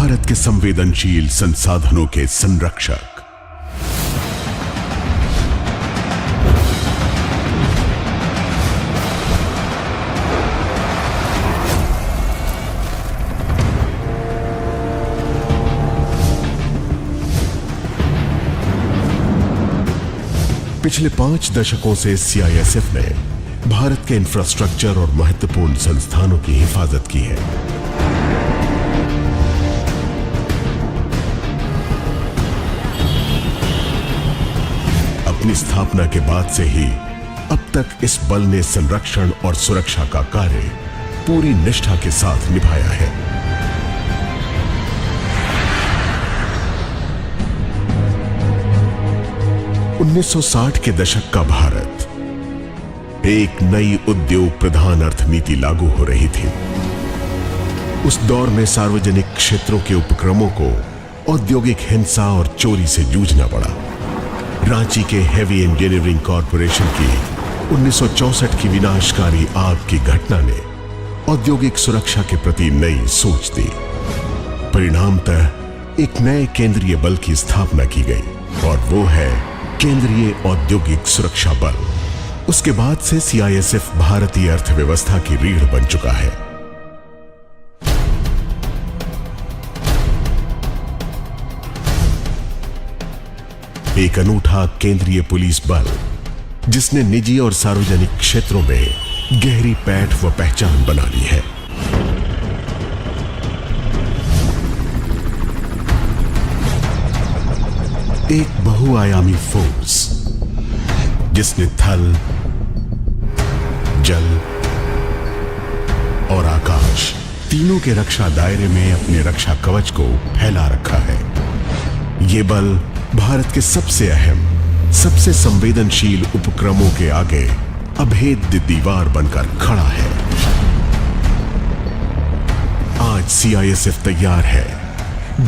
भारत के संवेदनशील संसाधनों के संरक्षक। पिछले 5 दशकों से सीआईएसएफ ने भारत के इंफ्रास्ट्रक्चर और महत्वपूर्ण संस्थानों की हिफाजत की है। अपनी स्थापना के बाद से ही अब तक इस बल ने संरक्षण और सुरक्षा का कार्य पूरी निष्ठा के साथ निभाया है। उन्नीस 1960 के दशक का भारत एक नई उद्योग प्रधान अर्थनीति लागू हो रही थी। उस दौर में सार्वजनिक क्षेत्रों के उपक्रमों को औद्योगिक हिंसा और चोरी से जूझना पड़ा। रांची के हेवी इंजीनियरिंग कॉरपोरेशन की 1964 की विनाशकारी आग की घटना ने औद्योगिक सुरक्षा के प्रति नई सोच दी। परिणामतः एक नए केंद्रीय बल की स्थापना की गई और वो है केंद्रीय औद्योगिक सुरक्षा बल। उसके बाद से सीआईएसएफ भारतीय अर्थव्यवस्था की रीढ़ बन चुका है। एक अनूठा केंद्रीय पुलिस बल जिसने निजी और सार्वजनिक क्षेत्रों में गहरी पैठ व पहचान बना ली है। एक बहुआयामी फोर्स जिसने थल, जल और आकाश तीनों के रक्षा दायरे में अपने रक्षा कवच को फैला रखा है। यह बल भारत के सबसे अहम, सबसे संवेदनशील उपक्रमों के आगे अभेद्य दीवार बनकर खड़ा है। आज सीआईएसएफ तैयार है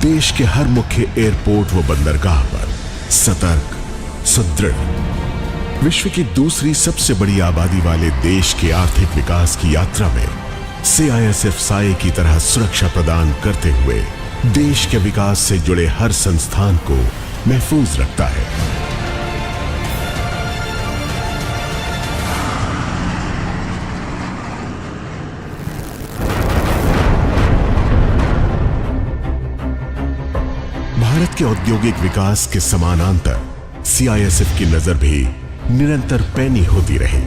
देश के हर मुख्य एयरपोर्ट व बंदरगाह पर सतर्क, सुदृढ़, विश्व की दूसरी सबसे बड़ी आबादी वाले देश के आर्थिक विकास की यात्रा में सीआईएसएफ साए की तरह सुरक्षा प्रदान करते हुए देश के विकास से जुड़े हर संस्थान को महफूज रखता है। भारत के औद्योगिक विकास के समानांतर सीआईएसएफ की नजर भी निरंतर पैनी होती रही।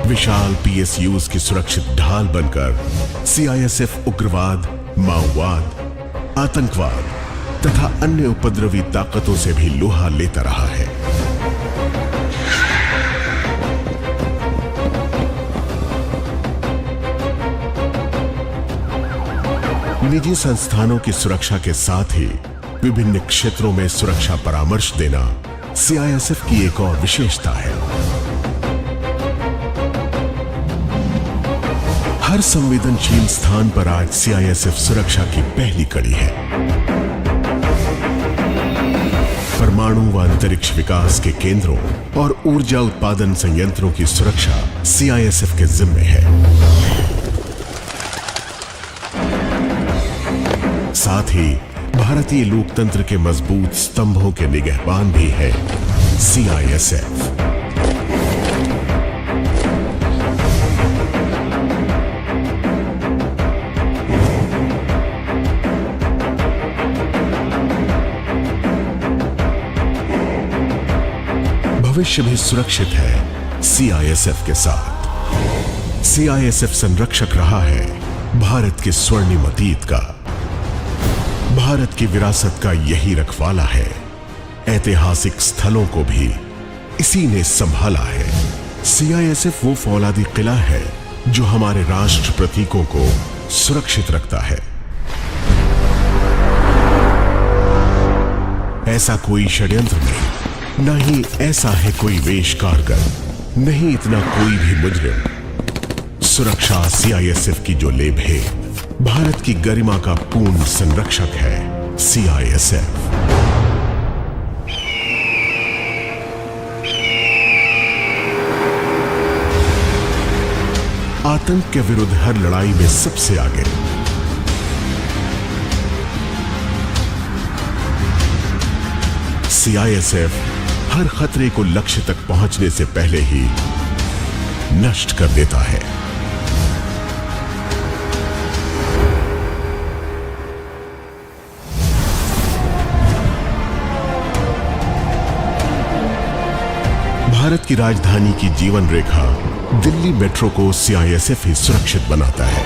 विशाल पीएसयूज की सुरक्षित ढाल बनकर सीआईएसएफ उग्रवाद, माओवाद, आतंकवाद तथा अन्य उपद्रवी ताकतों से भी लोहा लेता रहा है। निजी संस्थानों की सुरक्षा के साथ ही विभिन्न क्षेत्रों में सुरक्षा परामर्श देना सीआईएसएफ की एक और विशेषता है। हर संवेदनशील स्थान पर आज सीआईएसएफ सुरक्षा की पहली कड़ी है। परमाणु व अंतरिक्ष विकास के केंद्रों और ऊर्जा उत्पादन संयंत्रों की सुरक्षा सीआईएसएफ के जिम्मे है। साथ ही भारतीय लोकतंत्र के मजबूत स्तंभों के निगहबान भी है सीआईएसएफ। भविष्य भी सुरक्षित है सीआईएसएफ के साथ। सीआईएसएफ संरक्षक रहा है भारत के स्वर्णिम अतीत का। भारत की विरासत का यही रखवाला है। ऐतिहासिक स्थलों को भी इसी ने संभाला है। सीआईएसएफ वो फौलादी किला है जो हमारे राष्ट्र प्रतीकों को सुरक्षित रखता है। ऐसा कोई षड्यंत्र नहीं, न ही ऐसा है कोई वेश कारगर, नहीं इतना कोई भी मुजरिम। सुरक्षा सीआईएसएफ की जो लेब है, भारत की गरिमा का पूर्ण संरक्षक है सीआईएसएफ। आतंक के विरुद्ध हर लड़ाई में सबसे आगे। सीआईएसएफ हर खतरे को लक्ष्य तक पहुंचने से पहले ही नष्ट कर देता है। भारत की राजधानी की जीवन रेखा दिल्ली मेट्रो को सीआईएसएफ ही सुरक्षित बनाता है।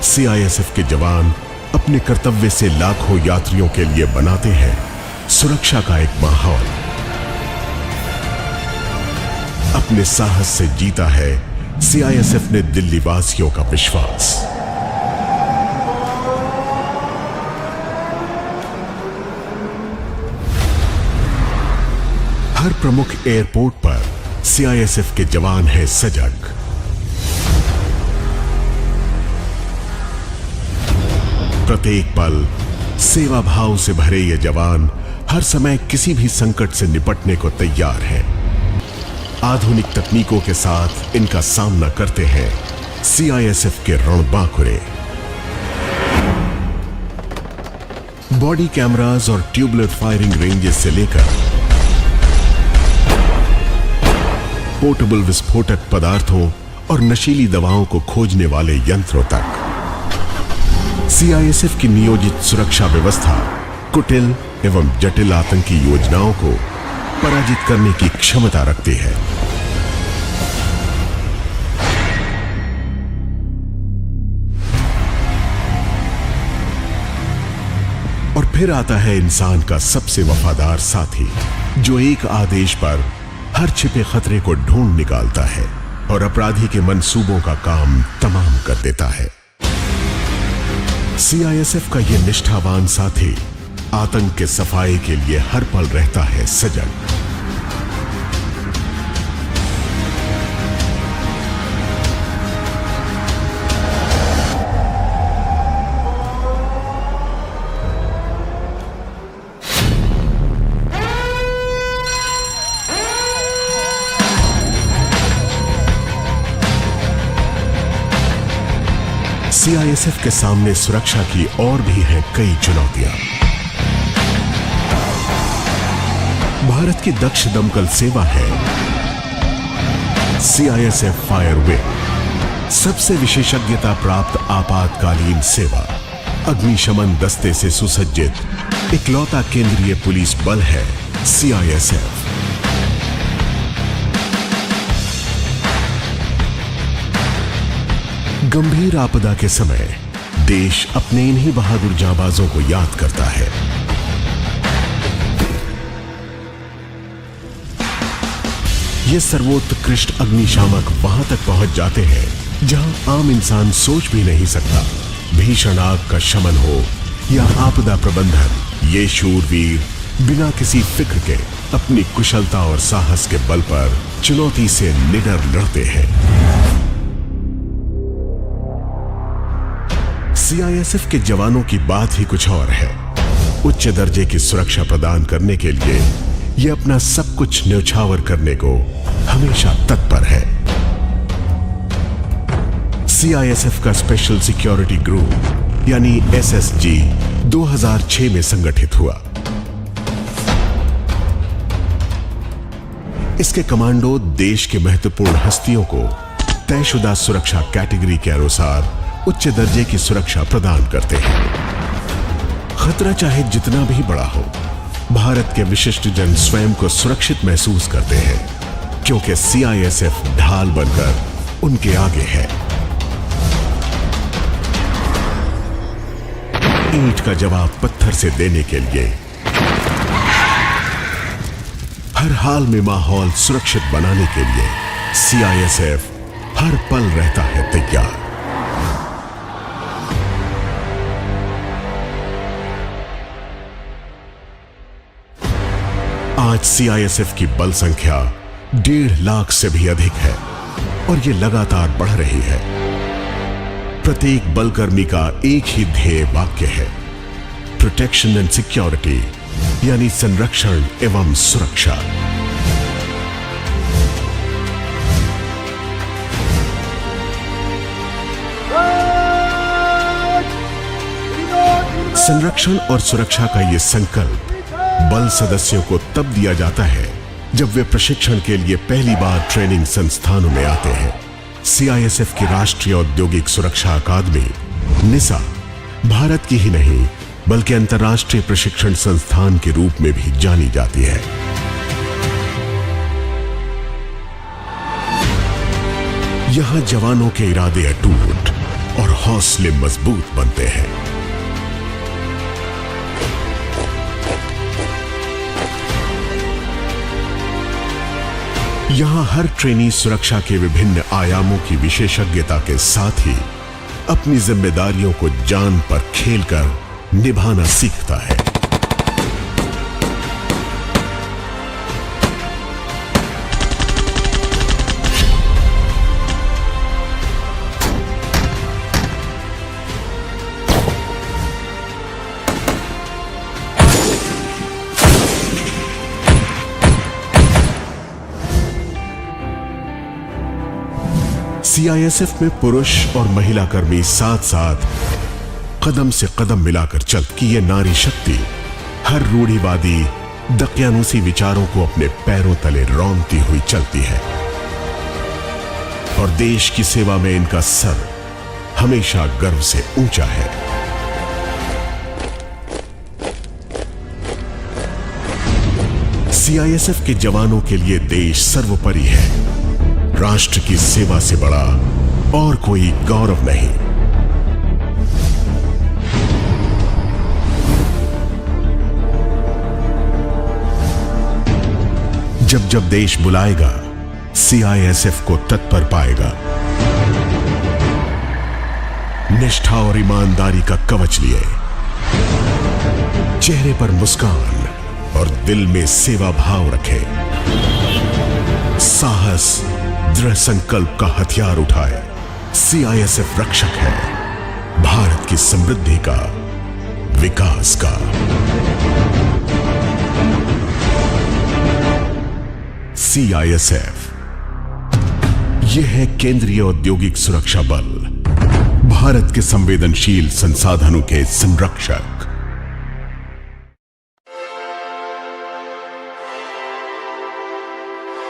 सीआईएसएफ के जवान अपने कर्तव्य से लाखों यात्रियों के लिए बनाते हैं सुरक्षा का एक माहौल। अपने साहस से जीता है सीआईएसएफ ने दिल्ली वासियों का विश्वास। हर प्रमुख एयरपोर्ट पर सीआईएसएफ के जवान हैं सजग। प्रत्येक पल सेवा भाव से भरे ये जवान हर समय किसी भी संकट से निपटने को तैयार हैं। आधुनिक तकनीकों के साथ इनका सामना करते हैं सीआईएसएफ के रणबांकुरे। बॉडी कैमरास और ट्यूबलेट फायरिंग रेंजेस से लेकर पोर्टेबल विस्फोटक पदार्थों और नशीली दवाओं को खोजने वाले यंत्रों तक, सीआईएसएफ की नियोजित सुरक्षा व्यवस्था कुटिल एवं जटिल आतंकी योजनाओं को पराजित करने की क्षमता रखती है। और फिर आता है इंसान का सबसे वफादार साथी, जो एक आदेश पर हर छिपे खतरे को ढूंढ निकालता है और अपराधी के मंसूबों का काम तमाम कर देता है। सीआईएसएफ का यह निष्ठावान साथी आतंक के सफाई के लिए हर पल रहता है सजग। सीआईएसएफ के सामने सुरक्षा की और भी हैं कई चुनौतियां। भारत की दक्ष दमकल सेवा है सीआईएसएफ फायर विंग, सबसे विशेषज्ञता प्राप्त आपातकालीन सेवा। अग्निशमन दस्ते से सुसज्जित इकलौता केंद्रीय पुलिस बल है सीआईएसएफ। गंभीर आपदा के समय देश अपने इन्हीं बहादुर जांबाजों को याद करता है। ये सर्वोत्कृष्ट अग्निशामक वहां तक पहुंच जाते हैं जहां आम इंसान सोच भी नहीं सकता। भीषण आग का शमन हो या आपदा प्रबंधन, ये शूरवीर बिना किसी फिक्र के अपनी कुशलता और साहस के बल पर चुनौती से निडर लड़ते हैं। सीआईएसएफ के जवानों की बात ही कुछ और है। उच्च दर्जे की सुरक्षा प्रदान करने के लिए ये अपना सब कुछ न्यौछावर करने को हमेशा तत्पर है। सीआईएसएफ का स्पेशल सिक्योरिटी ग्रुप यानी एसएसजी 2006 में संगठित हुआ। इसके कमांडो देश के महत्वपूर्ण हस्तियों को तयशुदा सुरक्षा कैटेगरी के अनुसार उच्च दर्जे की सुरक्षा प्रदान करते हैं। खतरा चाहे जितना भी बड़ा हो, भारत के विशिष्ट जन स्वयं को सुरक्षित महसूस करते हैं, क्योंकि सीआईएसएफ ढाल बनकर उनके आगे है। ईंट का जवाब पत्थर से देने के लिए हर हाल में माहौल सुरक्षित बनाने के लिए सीआईएसएफ हर पल रहता है तैयार। आज सीआईएसएफ की बल संख्या 1.5 लाख से भी अधिक है और ये लगातार बढ़ रही है। प्रत्येक बलकर्मी का एक ही ध्येय वाक्य है, प्रोटेक्शन एंड सिक्योरिटी, यानी संरक्षण एवं सुरक्षा। संरक्षण और सुरक्षा का यह संकल्प बल सदस्यों को तब दिया जाता है जब वे प्रशिक्षण के लिए पहली बार ट्रेनिंग संस्थानों में आते हैं। सीआईएसएफ की राष्ट्रीय औद्योगिक सुरक्षा अकादमी निसा भारत की ही नहीं बल्कि अंतर्राष्ट्रीय प्रशिक्षण संस्थान के रूप में भी जानी जाती है। यहां जवानों के इरादे अटूट और हौसले मजबूत बनते हैं। यहां हर ट्रेनी सुरक्षा के विभिन्न आयामों की विशेषज्ञता के साथ ही अपनी जिम्मेदारियों को जान पर खेलकर निभाना सीखता है। सीआईएसएफ में पुरुष और महिला कर्मी साथ साथ कदम से कदम मिलाकर चलती ये नारी शक्ति हर रूढ़िवादी दकियानूसी विचारों को अपने पैरों तले रौंदती हुई चलती है और देश की सेवा में इनका सर हमेशा गर्व से ऊंचा है। सीआईएसएफ के जवानों के लिए देश सर्वोपरि है। राष्ट्र की सेवा से बड़ा और कोई गौरव नहीं। जब जब देश बुलाएगा सीआईएसएफ को तत्पर पाएगा। निष्ठा और ईमानदारी का कवच लिए, चेहरे पर मुस्कान और दिल में सेवा भाव रखे, साहस दृढ़ संकल्प का हथियार उठाए। सीआईएसएफ रक्षक है भारत की समृद्धि का, विकास का। सीआईएसएफ यह है केंद्रीय औद्योगिक सुरक्षा बल, भारत के संवेदनशील संसाधनों के संरक्षक।